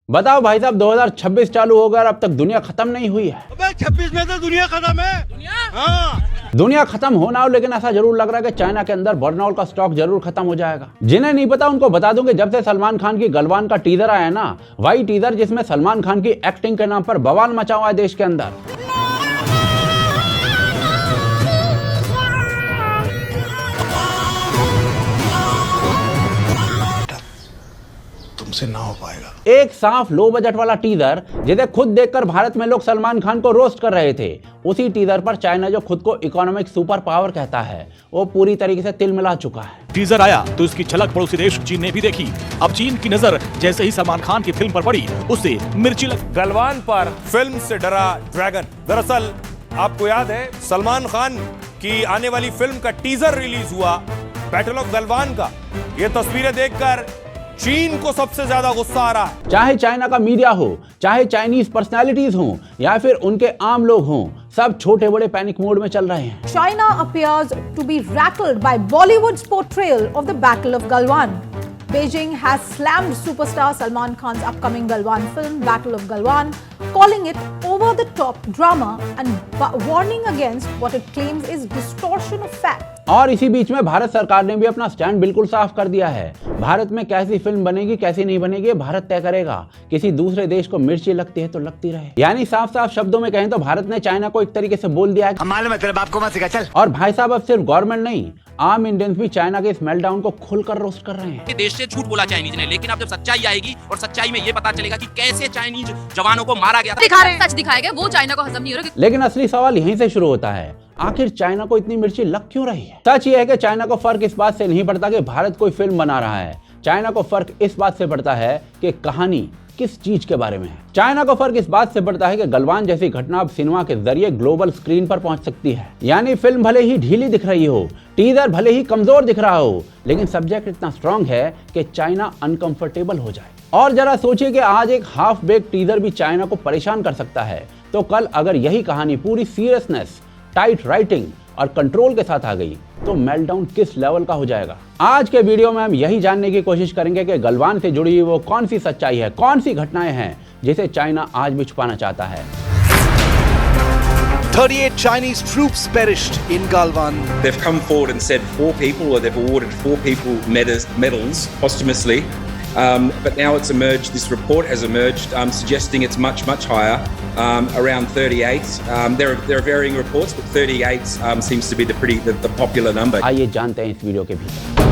बताओ भाई साहब, 2026 चालू हो गया और अब तक दुनिया खत्म नहीं हुई है। अबे 26 में तो दुनिया खत्म है। दुनिया खत्म होना हो, लेकिन ऐसा जरूर लग रहा है कि चाइना के अंदर बर्नआउट का स्टॉक जरूर खत्म हो जाएगा। जिन्हें नहीं पता उनको बता दूं कि जब से सलमान खान की गलवान का टीजर आया ना, वही टीजर जिसमें सलमान खान की एक्टिंग के नाम पर बवाल मचा हुआ है देश के अंदर। तुमसे ना हो पाएगा। एक साफ लो बजट वाला टीजर जिसे खुद देखकर भारत में लोग सलमान खान को रोस्ट कर रहे थे, उसी टीजर पर चाइना जो खुद को इकोनॉमिक सुपर पावर कहता है, वो पूरी तरीके से तिल मिला चुका है। टीजर आया तो इसकी झलक पड़ोसी देश चीन ने भी देखी। अब चीन की नजर जैसे ही सलमान खान की फिल्म पर पड़ी, उससे मिर्ची लग। गलवान पर फिल्म से डरा ड्रैगन। दरअसल आपको याद है, सलमान खान की आने वाली फिल्म का टीजर रिलीज हुआ बैटल ऑफ गलवान का। ये तस्वीरें देखकर चीन को सबसे ज्यादा गुस्सा आ रहा है। चाहे चाइना का मीडिया हो, चाहे चाइनीज पर्सनालिटीज हो, या फिर उनके आम लोग हों, सब छोटे बड़े पैनिक मोड में चल रहे हैं। China appears to be rattled by Bollywood's portrayal of the Battle of Galwan. Beijing has slammed superstar Salman Khan's upcoming Galwan film, Battle of Galwan, calling it over-the-top drama and warning against what it claims is distortion of fact. और इसी बीच में भारत सरकार ने भी अपना stand बिल्कुल साफ कर दिया है। भारत में कैसी फिल्म बनेगी, कैसी नहीं बनेगी, भारत तय करेगा। किसी दूसरे देश को मिर्ची लगती है तो लगती रहे। यानी साफ साफ शब्दों में कहें तो भारत ने चाइना को एक तरीके से बोल दिया है, मालूम है तेरे बाप को मत सिखा चल। और भाई साहब, अब सिर्फ गवर्नमेंट नहीं, आम इंडियंस भी चाइना के इस मेल्टडाउन को खुलकर रोस्ट कर रहे हैं। देश से झूठ बोला चाइनीज ने, लेकिन अब जब सच्चाई आएगी और सच्चाई में ये पता चलेगा कि कैसे चाइनीज जवानों को मारा गया, दिखा रहे हैं, सच दिखाया गया, वो चाइना को हजम नहीं हो रहा। लेकिन असली सवाल यहीं से शुरू होता है, आखिर चाइना को इतनी मिर्ची लग क्यों रही है? सच ये है कि चाइना को फर्क इस बात से नहीं पड़ता कि भारत कोई फिल्म बना रहा है। चाइना को फर्क इस बात से पड़ता है कि कहानी किस चीज के बारे में है। चाइना को फर्क इस बात से पड़ता है कि गलवान जैसी घटना अब सिनेमा के जरिए ग्लोबल स्क्रीन पर पहुंच सकती है। यानी फिल्म भले ही ढीली दिख रही हो, टीजर भले ही कमजोर दिख रहा हो, लेकिन सब्जेक्ट इतना स्ट्रांग है कि चाइना अनकंफर्टेबल हो जाए। और जरा सोचिए कि आज एक हाफ बेक टीजर भी चाइना को परेशान कर सकता है, तो कल अगर यही कहानी पूरी सीरियसनेस, टाइट राइटिंग और कंट्रोल के साथ आ गई, तो मेल्टडाउन किस लेवल का हो जाएगा। आज के वीडियो में हम यही जानने की कोशिश करेंगे कि गलवान से जुड़ी हुई वो कौन सी सच्चाई है, कौन सी घटनाएं हैं जिसे चाइना आज भी छुपाना चाहता है। 38 Chinese troops perished in Galwan. They've come forward and said 4 people, or they've awarded 4 people medals posthumously. But now it's emerged, this report has emerged, suggesting it's much, much higher, around 38. There are varying reports, but 38 seems to be the popular number. आइए जानते हैं इस video के भीतर।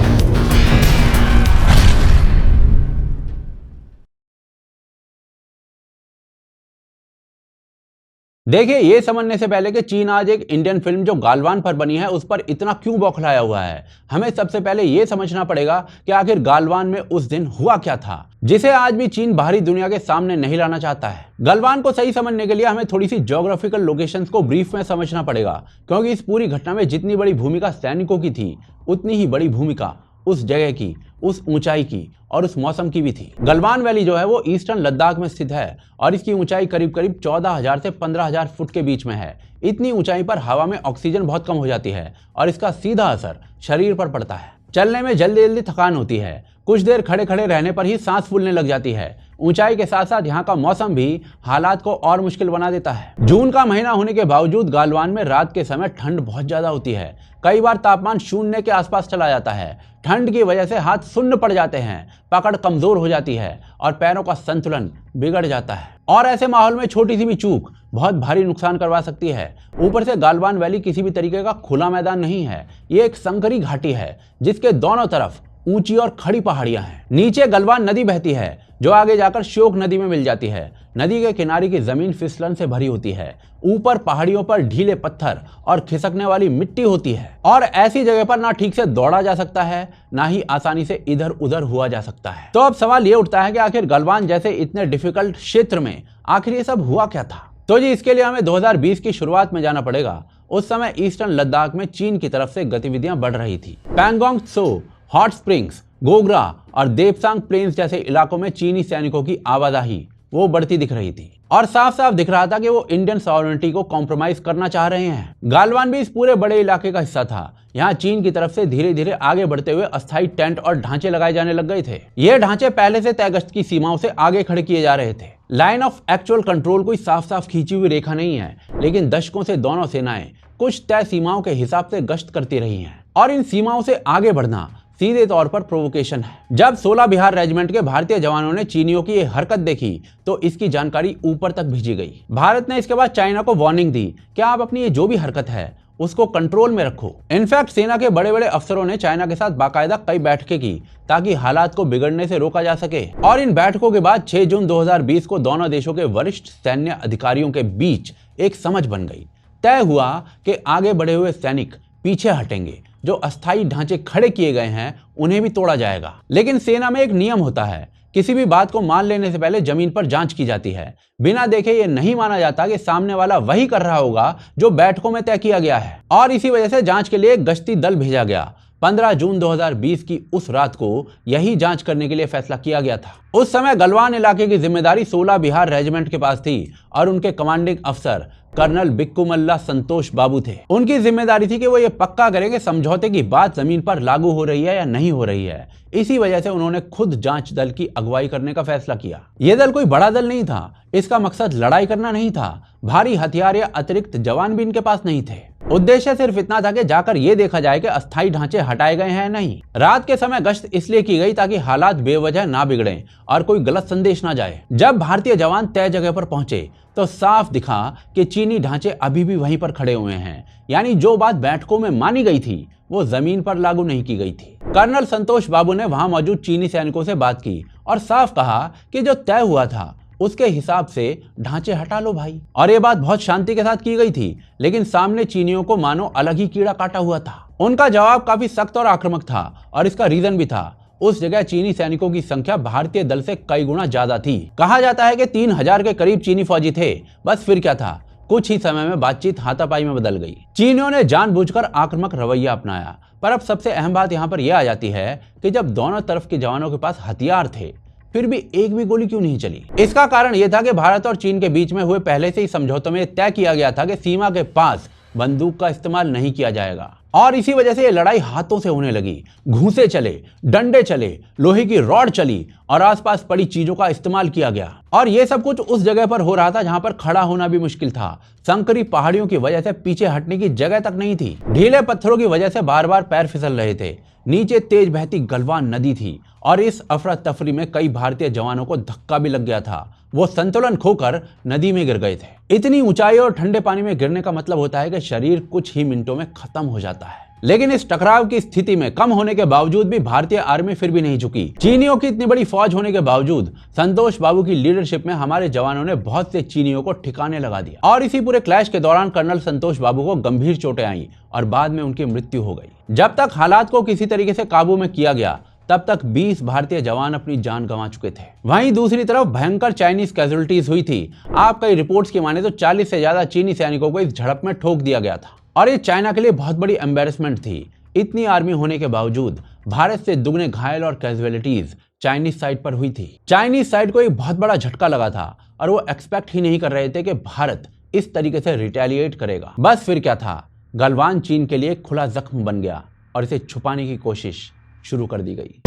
देखिए, ये समझने से पहले कि चीन आज एक इंडियन फिल्म जो गालवान पर बनी है उस पर इतना क्यों बौखलाया हुआ है, हमें सबसे पहले ये समझना पड़ेगा कि आखिर गालवान में उस दिन हुआ क्या था, जिसे आज भी चीन बाहरी दुनिया के सामने नहीं लाना चाहता है। गलवान को सही समझने के लिए हमें थोड़ी सी ज्योग्राफिकल लोकेशंस को ब्रीफ में समझना पड़ेगा, क्योंकि इस पूरी घटना में जितनी बड़ी भूमिका सैनिकों की थी, उतनी ही बड़ी भूमिका उस जगह की, उस ऊंचाई की और उस मौसम की भी थी। गलवान वैली जो है वो ईस्टर्न लद्दाख में स्थित है और इसकी ऊंचाई करीब करीब 14,000 से 15,000 फुट के बीच में है। इतनी ऊंचाई पर हवा में ऑक्सीजन बहुत कम हो जाती है और इसका सीधा असर शरीर पर पड़ता है। चलने में जल्दी जल्दी थकान होती है, कुछ देर खड़े खड़े रहने पर ही सांस फूलने लग जाती है। ऊंचाई के साथ साथ यहाँ का मौसम भी हालात को और मुश्किल बना देता है। जून का महीना होने के बावजूद गालवान में रात के समय ठंड बहुत ज्यादा होती है। कई बार तापमान शून्य के आसपास चला जाता है। ठंड की वजह से हाथ सुन्न पड़ जाते हैं, पकड़ कमजोर हो जाती है और पैरों का संतुलन बिगड़ जाता है। और ऐसे माहौल में छोटी सी भी चूक बहुत भारी नुकसान करवा सकती है। ऊपर से गालवान वैली किसी भी तरीके का खुला मैदान नहीं है, ये एक संकरी घाटी है जिसके दोनों तरफ ऊंची और खड़ी पहाड़ियां हैं। नीचे गलवान नदी बहती है जो आगे जाकर श्योक नदी में मिल जाती है। नदी के किनारे की जमीन फिसलन से भरी होती है। ऊपर पहाड़ियों पर ढीले पत्थर और खिसकने वाली मिट्टी होती है और ऐसी जगह पर ना ठीक से दौड़ा जा सकता है, ना ही आसानी से इधर उधर हुआ जा सकता है। तो अब सवाल ये उठता है कि आखिर गलवान जैसे इतने डिफिकल्ट क्षेत्र में आखिर ये सब हुआ क्या था। तो जी इसके लिए हमें 2020 की शुरुआत में जाना पड़ेगा। उस समय ईस्टर्न लद्दाख में चीन की तरफ से गतिविधियां बढ़ रही थी। पैंगोंग त्सो, हॉट स्प्रिंग्स, गोग्रा और देपसांग प्लेन्स जैसे इलाकों में चीनी सैनिकों की आवाजाही वो बढ़ती दिख रही थी और साफ साफ दिख रहा था कि वो इंडियन सॉवरेनिटी को कॉम्प्रोमाइज करना चाह रहे हैं। गालवान भी इस पूरे बड़े इलाके का हिस्सा था। यहाँ चीन की तरफ से धीरे धीरे आगे बढ़ते हुए अस्थायी टेंट और ढांचे लगाए जाने लग गए थे। ये ढांचे पहले से तय गश्त की सीमाओं से आगे खड़े किए जा रहे थे। लाइन ऑफ एक्चुअल कंट्रोल कोई साफ साफ खींची हुई रेखा नहीं है, लेकिन दशकों से दोनों सेनाएं कुछ तय सीमाओं के हिसाब से गश्त करती रही हैं और इन सीमाओं से आगे बढ़ना सीधे तौर पर प्रोवोकेशन है। जब 16 बिहार रेजिमेंट के भारतीय जवानों ने चीनियों की ये हरकत देखी तो इसकी जानकारी ऊपर तक भेजी गई। भारत ने इसके बाद चाइना को वार्निंग दी कि आप अपनी ये जो भी हरकत है उसको कंट्रोल में रखो। इनफैक्ट सेना के बड़े बड़े अफसरों ने चाइना के साथ बाकायदा कई बैठकें की ताकि हालात को बिगड़ने से रोका जा सके। और इन बैठकों के बाद 6 जून 2020 को दोनों देशों के वरिष्ठ सैन्य अधिकारियों के बीच एक समझ बन गई। तय हुआ कि आगे बढ़े हुए सैनिक पीछे हटेंगे, जो अस्थायी ढांचे खड़े किए गए हैं उन्हें भी तोड़ा जाएगा। लेकिन सेना में एक नियम होता है, किसी भी बात को मान लेने से पहले जमीन पर जांच की जाती है। बिना देखे ये नहीं माना जाता कि सामने वाला वही कर रहा होगा जो बैठकों में तय किया गया है। और इसी वजह से जांच के लिए एक गश्ती दल भेजा गया। 15 जून 2020 की उस रात को यही जांच करने के लिए फैसला किया गया था। उस समय गलवान इलाके की जिम्मेदारी 16 बिहार रेजिमेंट के पास थी और उनके कमांडिंग अफसर कर्नल बिक्कुमल्ला संतोष बाबू थे। उनकी जिम्मेदारी थी कि वो ये पक्का करें कि समझौते की बात जमीन पर लागू हो रही है या नहीं हो रही है। इसी वजह से उन्होंने खुद जांच दल की अगुवाई करने का फैसला किया। यह दल कोई बड़ा दल नहीं था, इसका मकसद लड़ाई करना नहीं था, भारी हथियार या अतिरिक्त जवान भी इनके पास नहीं थे। उद्देश्य सिर्फ इतना था कि जाकर यह देखा जाए कि अस्थायी ढांचे हटाए गए हैं या नहीं। रात के समय गश्त इसलिए की गई ताकि हालात बेवजह ना बिगड़ें और कोई गलत संदेश ना जाए। जब भारतीय जवान तय जगह पर पहुंचे तो साफ दिखा कि चीनी ढांचे अभी भी वहीं पर खड़े हुए हैं, यानी जो बात बैठकों में मानी गई थी वो जमीन पर लागू नहीं की गई थी। कर्नल संतोष बाबू ने वहां मौजूद चीनी सैनिकों से बात की और साफ कहा कि जो तय हुआ था उसके हिसाब से ढांचे हटा लो भाई। और ये बात बहुत शांति के साथ की गई थी, लेकिन सामने चीनियों को मानो अलग ही कीड़ा काटा हुआ था। उनका जवाब काफी सख्त और आक्रामक था और इसका रीजन भी था। उस जगह चीनी सैनिकों की संख्या भारतीय दल से कई गुना ज्यादा थी। कहा जाता है कि 3000 के करीब चीनी फौजी थे। बस फिर क्या था, कुछ ही समय में बातचीत हाथापाई में बदल गई। चीनियों ने जानबूझकर आक्रामक रवैया अपनाया। पर अब सबसे अहम बात यहाँ पर यह आ जाती है कि जब दोनों तरफ के जवानों के पास हथियार थे फिर भी एक भी गोली क्यों नहीं चली। इसका कारण यह था कि भारत और चीन के बीच में हुए पहले से ही समझौतों में तय किया गया था कि सीमा के पास बंदूक का इस्तेमाल नहीं किया जाएगा। और इसी वजह से ये लड़ाई हाथों से होने लगी। घूंसे चले, डंडे चले, लोहे की रॉड चली और आसपास पड़ी चीजों का इस्तेमाल किया गया। और ये सब कुछ उस जगह पर हो रहा था जहां पर खड़ा होना भी मुश्किल था। संकरी पहाड़ियों की वजह से पीछे हटने की जगह तक नहीं थी। ढीले पत्थरों की वजह से बार बार पैर फिसल रहे थे। नीचे तेज बहती गलवान नदी थी और इस अफरा तफरी में कई भारतीय जवानों को धक्का भी लग गया था। वो संतुलन खोकर नदी में गिर गए थे। इतनी ऊंचाई और ठंडे पानी में गिरने का मतलब होता है कि शरीर कुछ ही मिनटों में खत्म हो जाता है। लेकिन इस टकराव की स्थिति में कम होने के बावजूद भी भारतीय आर्मी फिर भी नहीं झुकी। चीनियों की इतनी बड़ी फौज होने के बावजूद संतोष बाबू की लीडरशिप में हमारे जवानों ने बहुत से चीनियों को ठिकाने लगा दिया। और इसी पूरे क्लैश के दौरान कर्नल संतोष बाबू को गंभीर चोटें आई और बाद में उनकी मृत्यु हो गई। जब तक हालात को किसी तरीके से काबू में किया गया तब तक 20 भारतीय जवान अपनी जान गंवा चुके थे। वहीं दूसरी तरफ भयंकर चाइनीज कैजुअल्टीज हुई थी। आप कई रिपोर्ट्स की माने तो 40 से ज्यादा चीनी सैनिकों को इस झड़प में ठोक दिया गया था और ये चाइना के लिए बहुत बड़ी एम्बेरसमेंट थी। इतनी आर्मी होने के बावजूद भारत से दुगने घायल और कैजुअलिटीज चाइनीज साइड पर हुई थी। चाइनीज साइड को एक बहुत बड़ा झटका लगा था और वो एक्सपेक्ट ही नहीं कर रहे थे कि भारत इस तरीके से रिटेलिएट करेगा। बस फिर क्या था, गलवान चीन के लिए खुला जख्म बन गया और इसे छुपाने की कोशिश शुरू कर दी गई।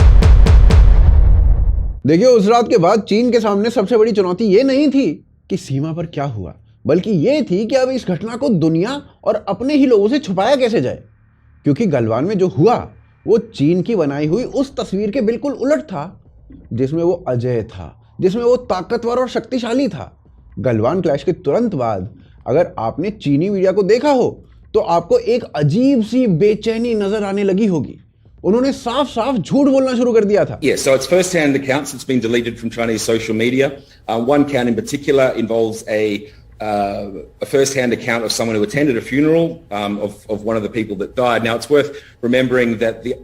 देखिए, उस रात के बाद चीन के सामने सबसे बड़ी चुनौती ये नहीं थी कि सीमा पर क्या हुआ, बल्कि ये थी कि अब इस घटना को दुनिया और अपने ही लोगों से छुपाया कैसे जाए। क्योंकि गलवान में जो हुआ वो चीन की बनाई हुई उस तस्वीर के बिल्कुल उलट था जिसमें वो अजय था, जिसमें वो ताकतवर और शक्तिशाली था। गलवान क्लैश के तुरंत बाद अगर आपने चीनी मीडिया को देखा हो तो आपको एक अजीब सी बेचैनी नजर आने लगी होगी। उन्होंने साफ साफ झूठ बोलना शुरू कर दिया था। Yeah, so it's first-hand accounts that's been deleted from Chinese social media. One count in particular involves a first-hand account of someone who attended a funeral of one of the people that died. Now, it's worth remembering that the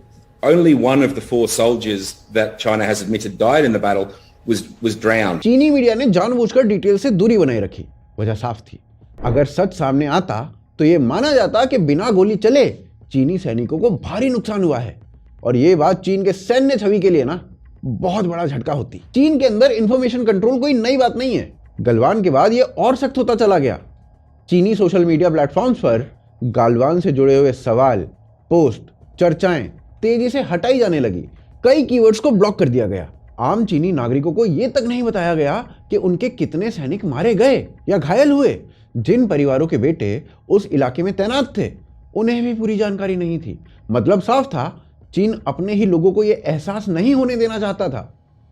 only one of the 4 soldiers that China has admitted died in the battle was drowned. चीनी media ने जानबूझकर detail से दूरी बनाए रखी। वजह साफ थी, अगर सच सामने आता तो ये माना जाता कि बिना गोली चले चीनी सैनिकों को भारी नुकसान हुआ है और ये बात चीन के सैन्य छवि के लिए ना बहुत बड़ा झटका होती। चीन के अंदर इंफॉर्मेशन कंट्रोल कोई नई बात नहीं है। गलवान के बाद ये और सख्त होता चला गया। चीनी सोशल मीडिया प्लेटफॉर्म्स पर गलवान से जुड़े हुए सवाल पोस्ट, चर्चाएं तेजी से हटाई जाने लगी। कई कीवर्ड्स को ब्लॉक कर दिया गया। आम चीनी नागरिकों को यह तक नहीं बताया गया कि उनके कितने सैनिक मारे गए या घायल हुए। जिन परिवारों के बेटे उस इलाके में तैनात थे उन्हें भी पूरी जानकारी नहीं थी। मतलब साफ था, चीन अपने ही लोगों को यह एहसास नहीं होने देना चाहता था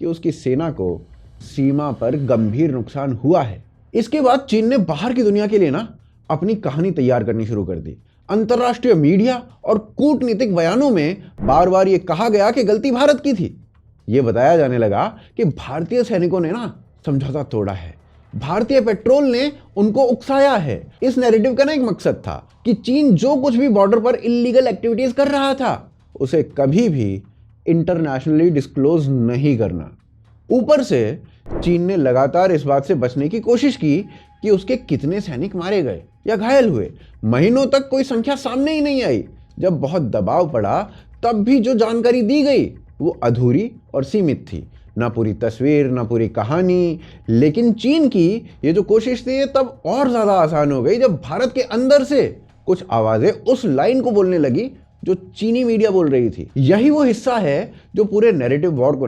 कि उसकी सेना को सीमा पर गंभीर नुकसान हुआ है। इसके बाद चीन ने बाहर की दुनिया के लिए अपनी कहानी तैयार करनी शुरू कर दी। अंतर्राष्ट्रीय मीडिया और कूटनीतिक बयानों में बार बार यह कहा गया कि गलती भारत की थी। यह बताया जाने लगा कि भारतीय सैनिकों ने समझौता तोड़ा है, भारतीय पेट्रोल ने उनको उकसाया है। इस नैरेटिव का एक मकसद था कि चीन जो कुछ भी बॉर्डर पर इलीगल एक्टिविटीज कर रहा था उसे कभी भी इंटरनेशनली डिस्क्लोज नहीं करना। ऊपर से चीन ने लगातार इस बात से बचने की कोशिश की कि उसके कितने सैनिक मारे गए या घायल हुए। महीनों तक कोई संख्या सामने ही नहीं आई। जब बहुत दबाव पड़ा तब भी जो जानकारी दी गई वो अधूरी और सीमित थी, ना पूरी तस्वीर ना पूरी कहानी। लेकिन चीन की ये जो कोशिश थी तब और ज्यादा आसान हो गई जब भारत के अंदर से कुछ आवाजें उस लाइन को बोलने लगी जो चीनी मीडिया बोल रही थी। यही वो हिस्सा है जो पूरे नैरेटिव वॉर को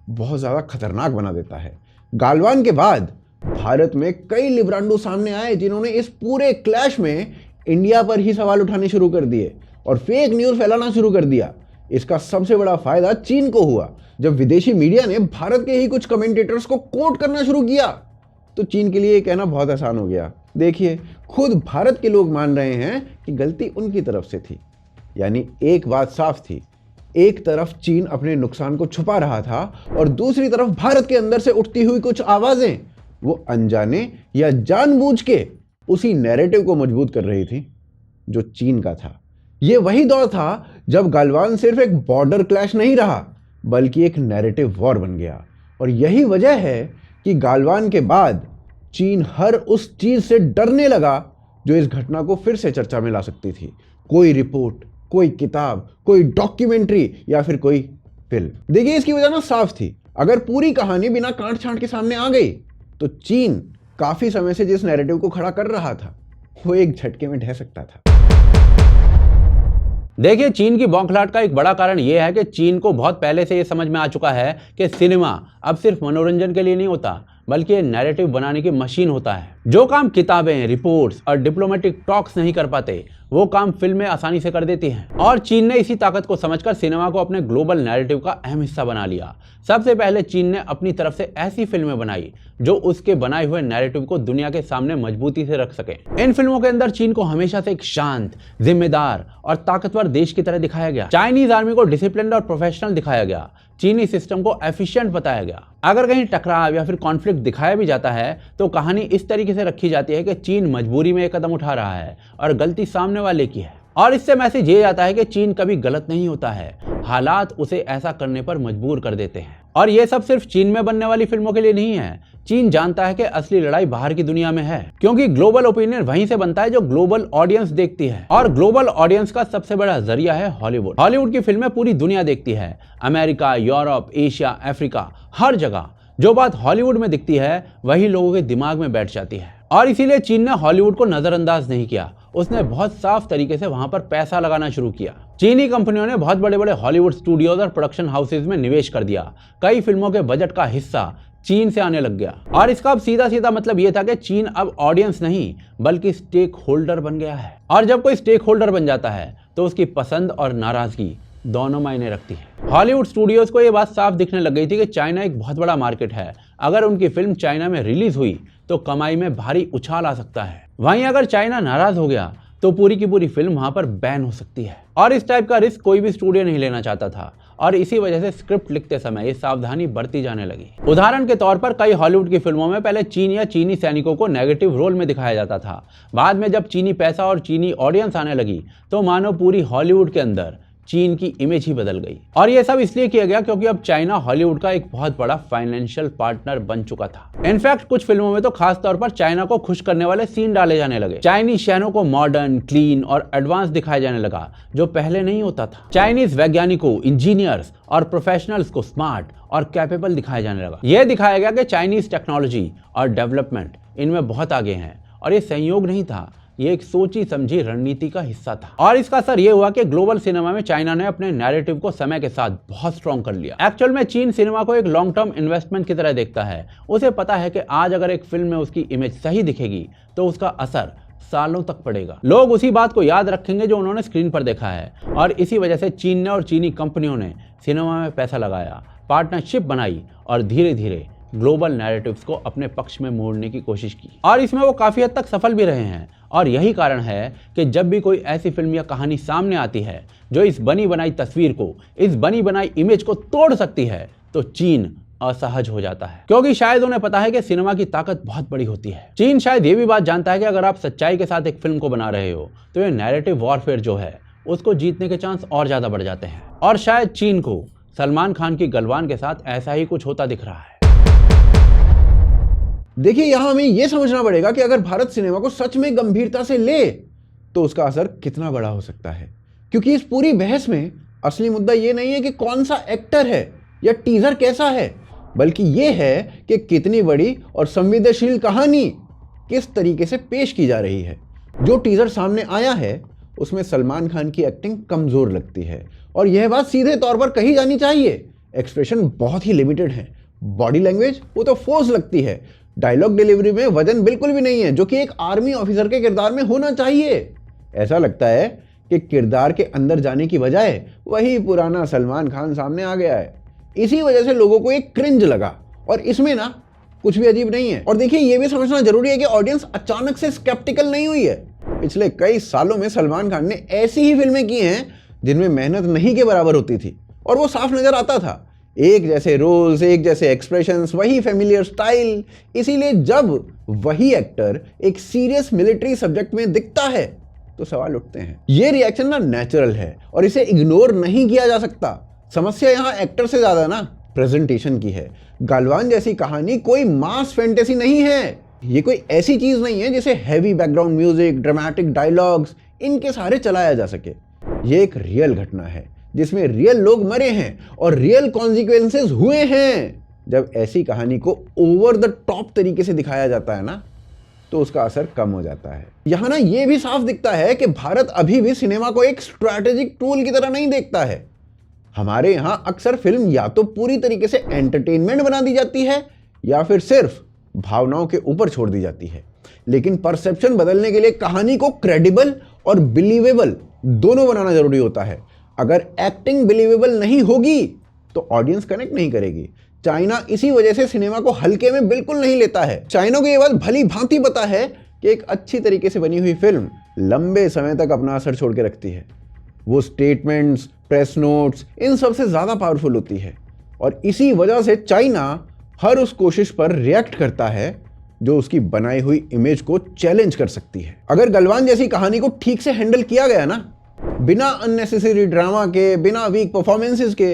बहुत ज्यादा खतरनाक बना देता है। गालवान के बाद भारत में कई लिब्रांडो सामने आए जिन्होंने इस पूरे क्लैश में इंडिया पर ही सवाल उठाने शुरू कर दिए और फेक न्यूज फैलाना शुरू कर दिया। इसका सबसे बड़ा फायदा चीन को हुआ। जब विदेशी मीडिया ने भारत के ही कुछ कमेंटेटर्स को कोट करना शुरू किया तो चीन के लिए ये कहना बहुत आसान हो गया। देखिए, खुद भारत के लोग मान रहे हैं कि गलती उनकी तरफ से थी। यानी एक बात साफ थी, एक तरफ चीन अपने नुकसान को छुपा रहा था और दूसरी तरफ भारत के अंदर से उठती हुई कुछ आवाजें वो अनजाने या जानबूझ के उसी नैरेटिव को मजबूत कर रही थी जो चीन का था। ये वही दौर था जब गालवान सिर्फ एक बॉर्डर क्लैश नहीं रहा बल्कि एक नैरेटिव वॉर बन गया। और यही वजह है कि गालवान के बाद चीन हर उस चीज से डरने लगा जो इस घटना को फिर से चर्चा में ला सकती थी। कोई रिपोर्ट, कोई किताब, कोई डॉक्यूमेंट्री या फिर कोई फिल्म। देखिए, इसकी वजह साफ थी। अगर पूरी कहानी बिना कांट छांट के सामने आ गई तो चीन काफी समय से जिस नैरेटिव को खड़ा कर रहा था वो एक झटके में ढह सकता था। देखिए, चीन की बौखलाहट का एक बड़ा कारण यह है कि चीन को बहुत पहले से यह समझ में आ चुका है कि सिनेमा अब सिर्फ मनोरंजन के लिए नहीं होता बल्कि ये नैरेटिव बनाने की मशीन होता है। जो काम किताबें, रिपोर्ट्स और डिप्लोमेटिक टॉक्स नहीं कर पाते वो काम फिल्में आसानी से कर देती हैं। और चीन ने इसी ताकत को समझकर सिनेमा को अपने ग्लोबल नैरेटिव का अहम हिस्सा बना लिया। सबसे पहले चीन ने अपनी तरफ से ऐसी फिल्में बनाई जो उसके बनाए हुए नैरेटिव को दुनिया के सामने मजबूती से रख सके। इन फिल्मों के अंदर चीन को हमेशा से एक शांत, जिम्मेदार और ताकतवर देश की तरह दिखाया गया। चाइनीज आर्मी को डिसिप्लिन्ड और प्रोफेशनल दिखाया गया। चीनी सिस्टम को एफिशिएंट बताया गया। अगर कहीं टकराव या फिर कॉन्फ्लिक्ट दिखाया भी जाता है तो कहानी इस तरीके से रखी जाती है कि चीन मजबूरी में एक कदम उठा रहा है और गलती सामने वाले की है। और इससे मैसेज ये जाता है कि चीन कभी गलत नहीं होता है, हालात उसे ऐसा करने पर मजबूर कर देते हैं। और ये सब सिर्फ चीन में बनने वाली फिल्मों के लिए नहीं है। चीन जानता है कि असली लड़ाई बाहर की दुनिया में है, क्योंकि ग्लोबल ओपिनियन वहीं से बनता है जो ग्लोबल ऑडियंस देखती है। और ग्लोबल ऑडियंस का सबसे बड़ा जरिया है हॉलीवुड। हॉलीवुड की फिल्में पूरी दुनिया देखती है, अमेरिका, यूरोप, एशिया, अफ्रीका, हर जगह। जो बात हॉलीवुड में दिखती है वही लोगों के दिमाग में बैठ जाती है। और इसीलिए चीन ने हॉलीवुड को नजरअंदाज नहीं किया। उसने बहुत साफ तरीके से वहां पर पैसा लगाना शुरू किया। चीनी कंपनियों ने बहुत बड़े बड़े हॉलीवुड स्टूडियोज और प्रोडक्शन हाउसेज में निवेश कर दिया। कई फिल्मों के बजट का हिस्सा चीन से आने लग गया। और इसका अब सीधा सीधा मतलब यह था कि चीन अब ऑडियंस नहीं बल्कि स्टेक होल्डर बन गया है। और जब कोई स्टेक होल्डर बन जाता है तो उसकी पसंद और नाराजगी दोनों मायने रखती है। हॉलीवुड स्टूडियोज को यह बात साफ दिखने लग गई थी कि चाइना एक बहुत बड़ा मार्केट है। अगर उनकी फिल्म चाइना में रिलीज हुई तो कमाई में भारी उछाल आ सकता है। वहीं अगर चाइना नाराज हो गया तो पूरी की पूरी फिल्म वहां पर बैन हो सकती है। और इस टाइप का रिस्क कोई भी स्टूडियो नहीं लेना चाहता था। और इसी वजह से स्क्रिप्ट लिखते समय ये सावधानी बरती जाने लगी। उदाहरण के तौर पर कई हॉलीवुड की फिल्मों में पहले चीन या चीनी सैनिकों को नेगेटिव रोल में दिखाया जाता था। बाद में जब चीनी पैसा और चीनी ऑडियंस आने लगी तो मानो पूरी हॉलीवुड के अंदर चीन की इमेज ही बदल गई। और ये सब इसलिए किया गया क्योंकि अब चाइना हॉलीवुड का एक बहुत बड़ा फाइनेंशियल पार्टनर बन चुका था। इनफैक्ट कुछ फिल्मों में तो खास तौर पर चाइना को खुश करने वाले सीन डाले जाने लगे। चाइनीज शहरों को मॉडर्न, क्लीन और एडवांस दिखाया जाने लगा जो पहले नहीं होता था। चाइनीज वैज्ञानिकों, इंजीनियर्स और प्रोफेशनल्स को स्मार्ट और कैपेबल दिखाया जाने लगा। यह दिखाया गया कि चाइनीज टेक्नोलॉजी और डेवलपमेंट इनमें बहुत आगे हैं। और ये संयोग नहीं था, ये एक सोची समझी रणनीति का हिस्सा था। और इसका असर ये हुआ कि ग्लोबल सिनेमा में चाइना ने अपने नैरेटिव को समय के साथ बहुत स्ट्रॉन्ग कर लिया। एक्चुअल में चीन सिनेमा को एक लॉन्ग टर्म इन्वेस्टमेंट की तरह देखता है। उसे पता है कि आज अगर एक फिल्म में उसकी इमेज सही दिखेगी तो उसका असर सालों तक पड़ेगा। लोग उसी बात को याद रखेंगे जो उन्होंने स्क्रीन पर देखा है। और इसी वजह से चीन ने और चीनी कंपनियों ने सिनेमा में पैसा लगाया, पार्टनरशिप बनाई और धीरे धीरे ग्लोबल नैरेटिव्स को अपने पक्ष में मोड़ने की कोशिश की। और इसमें वो काफी हद तक सफल भी रहे हैं। और यही कारण है कि जब भी कोई ऐसी फिल्म या कहानी सामने आती है जो इस बनी बनाई तस्वीर को, इस बनी बनाई इमेज को तोड़ सकती है, तो चीन असहज हो जाता है, क्योंकि शायद उन्हें पता है कि सिनेमा की ताकत बहुत बड़ी होती है। चीन शायद ये भी बात जानता है कि अगर आप सच्चाई के साथ एक फिल्म को बना रहे हो तो ये नैरेटिव वॉरफेयर जो है उसको जीतने के चांस और ज्यादा बढ़ जाते हैं। और शायद चीन को सलमान खान की गलवान के साथ ऐसा ही कुछ होता दिख रहा है। देखिए, यहां हमें यह समझना पड़ेगा कि अगर भारत सिनेमा को सच में गंभीरता से ले तो उसका असर कितना बड़ा हो सकता है। क्योंकि इस पूरी बहस में असली मुद्दा यह नहीं है कि कौन सा एक्टर है या टीजर कैसा है, बल्कि यह है कि कितनी बड़ी और संवेदनशील कहानी किस तरीके से पेश की जा रही है। जो टीजर सामने आया है उसमें सलमान खान की एक्टिंग कमजोर लगती है और यह बात सीधे तौर पर कही जानी चाहिए। एक्सप्रेशन बहुत ही लिमिटेड है, बॉडी लैंग्वेज वो तो फोर्स लगती है, डायलॉग डिलीवरी में वजन बिल्कुल भी नहीं है जो कि एक आर्मी ऑफिसर के किरदार में होना चाहिए। ऐसा लगता है कि किरदार के अंदर जाने की बजाय वही पुराना सलमान खान सामने आ गया है। इसी वजह से लोगों को एक क्रिंज लगा और इसमें ना कुछ भी अजीब नहीं है। और देखिए, ये भी समझना जरूरी है कि ऑडियंस अचानक से स्केप्टिकल नहीं हुई है। पिछले कई सालों में सलमान खान ने ऐसी ही फिल्में की हैं जिनमें मेहनत नहीं के बराबर होती थी और वो साफ नजर आता था। एक जैसे रोल्स, एक जैसे एक्सप्रेशंस, वही फेमिलियर स्टाइल। इसीलिए जब वही एक्टर एक सीरियस मिलिट्री सब्जेक्ट में दिखता है तो सवाल उठते हैं। ये रिएक्शन ना नेचुरल है और इसे इग्नोर नहीं किया जा सकता। समस्या यहां एक्टर से ज्यादा ना प्रेजेंटेशन की है। गलवान जैसी कहानी कोई मास फैंटेसी नहीं है। ये कोई ऐसी चीज नहीं है जिसे heavy background music, dramatic dialogues इनके सहारे चलाया जा सके। ये एक रियल घटना है जिसमें रियल लोग मरे हैं और रियल कॉन्सिक्वेंसेस हुए हैं। जब ऐसी कहानी को ओवर द टॉप तरीके से दिखाया जाता है ना तो उसका असर कम हो जाता है। यहां ना ये भी साफ दिखता है कि भारत अभी भी सिनेमा को एक स्ट्रैटेजिक टूल की तरह नहीं देखता है। हमारे यहां अक्सर फिल्म या तो पूरी तरीके से एंटरटेनमेंट बना दी जाती है या फिर सिर्फ भावनाओं के ऊपर छोड़ दी जाती है। लेकिन परसेप्शन बदलने के लिए कहानी को क्रेडिबल और बिलीवेबल दोनों बनाना जरूरी होता है। अगर एक्टिंग बिलीवेबल नहीं होगी तो ऑडियंस कनेक्ट नहीं करेगी। चाइना इसी वजह से सिनेमा को हल्के में बिल्कुल नहीं लेता है। चाइना को यह बात भली भांति पता है कि एक अच्छी तरीके से बनी हुई फिल्म लंबे समय तक अपना असर छोड़ के रखती है। वो स्टेटमेंट्स, प्रेस नोट्स इन सबसे ज्यादा पावरफुल होती है और इसी वजह से चाइना हर उस कोशिश पर रिएक्ट करता है जो उसकी बनाई हुई इमेज को चैलेंज कर सकती है। अगर गलवान जैसी कहानी को ठीक से हैंडल किया गया ना, बिना अननेसेसरी ड्रामा के, बिना वीक परफॉर्मेंसेस के,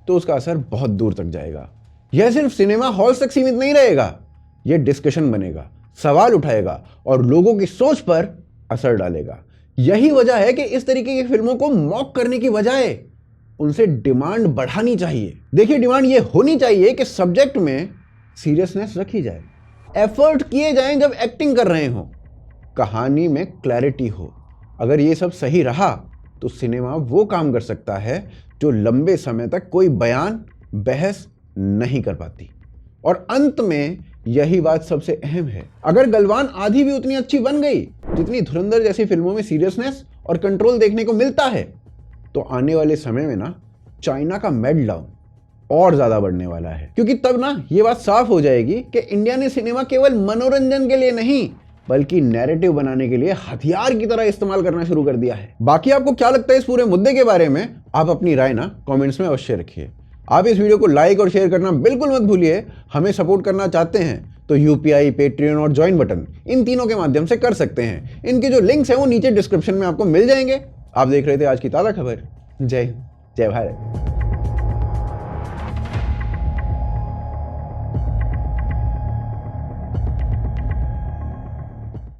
तो उसका असर बहुत दूर तक जाएगा। यह सिर्फ सिनेमा हॉल तक सीमित नहीं रहेगा, यह डिस्कशन बनेगा, सवाल उठाएगा और लोगों की सोच पर असर डालेगा। यही वजह है कि इस तरीके की फिल्मों को मॉक करने की बजाय उनसे डिमांड बढ़ानी चाहिए। देखिए, डिमांड यह होनी चाहिए कि सब्जेक्ट में सीरियसनेस रखी जाए, एफर्ट किए जाएं जब एक्टिंग कर रहे हो, कहानी में क्लैरिटी हो। अगर ये सब सही रहा तो सिनेमा वो काम कर सकता है जो लंबे समय तक कोई बयान, बहस नहीं कर पाती। और अंत में यही बात सबसे अहम है, अगर गलवान आधी भी उतनी अच्छी बन गई जितनी धुरंधर जैसी फिल्मों में सीरियसनेस और कंट्रोल देखने को मिलता है, तो आने वाले समय में ना चाइना का मेडलाउन और ज्यादा बढ़ने वाला है। क्योंकि तब ना ये बात साफ हो जाएगी कि इंडिया ने सिनेमा केवल मनोरंजन के लिए नहीं बल्कि नैरेटिव बनाने के लिए हथियार की तरह इस्तेमाल करना शुरू कर दिया है। बाकी आपको क्या लगता है इस पूरे मुद्दे के बारे में? आप अपनी राय ना कमेंट्स में अवश्य रखिए। आप इस वीडियो को लाइक और शेयर करना बिल्कुल मत भूलिए। हमें सपोर्ट करना चाहते हैं तो यूपीआई, पेट्रियन और ज्वाइन बटन इन तीनों के माध्यम से कर सकते हैं। इनके जो लिंक्स हैं वो नीचे डिस्क्रिप्शन में आपको मिल जाएंगे। आप देख रहे थे आज की ताज़ा खबर। जय हिंद, जय भारत।